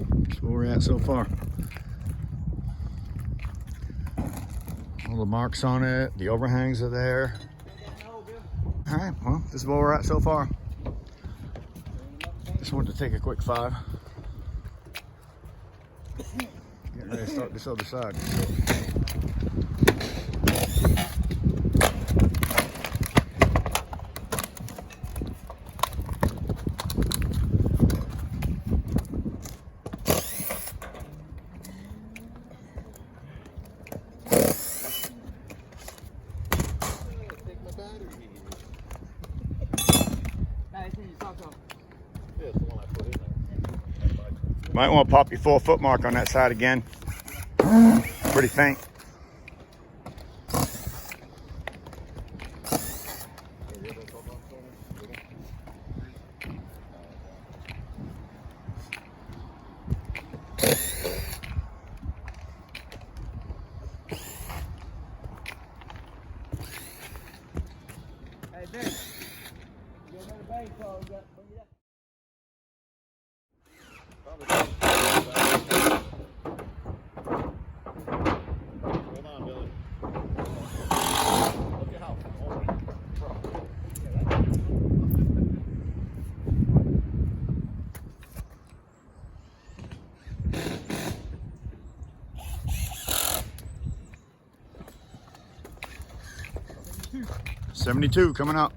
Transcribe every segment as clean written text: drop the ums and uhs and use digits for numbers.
That's where we're at so far. All the marks on it, the overhangs are there. All right, well, this is where we're at so far. Just wanted to take a quick 5. Getting ready to start this other side. Might want to pop your 4-foot mark on that side again. Pretty faint. Hey, Ben. You got another bag call. You got it. Hold on, Billy. Look at how forward. $72 coming up.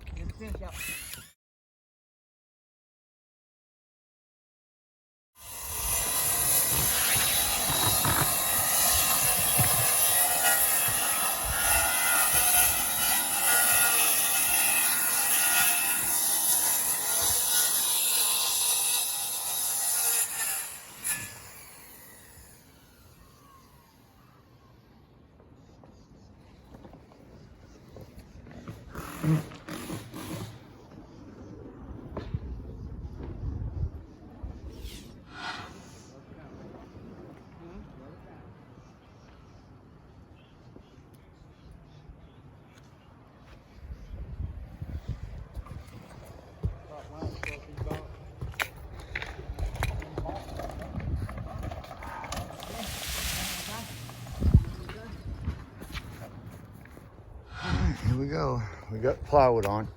Here we go. We got plywood on.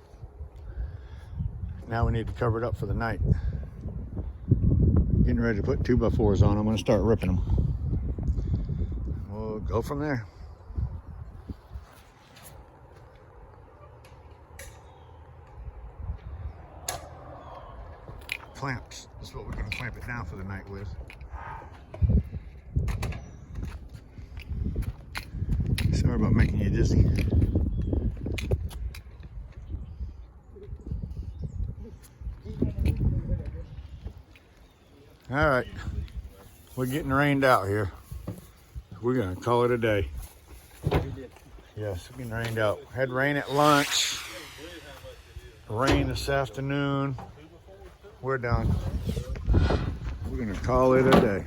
Now we need to cover it up for the night. Getting ready to put 2x4s on. I'm going to start ripping them. We'll go from there. Clamps. That's what we're going to clamp it down for the night with. Sorry about making you dizzy. All right, we're getting rained out here. We're gonna call it a day. Yes, we're getting rained out. Had rain at lunch, rain this afternoon. We're done. We're gonna call it a day.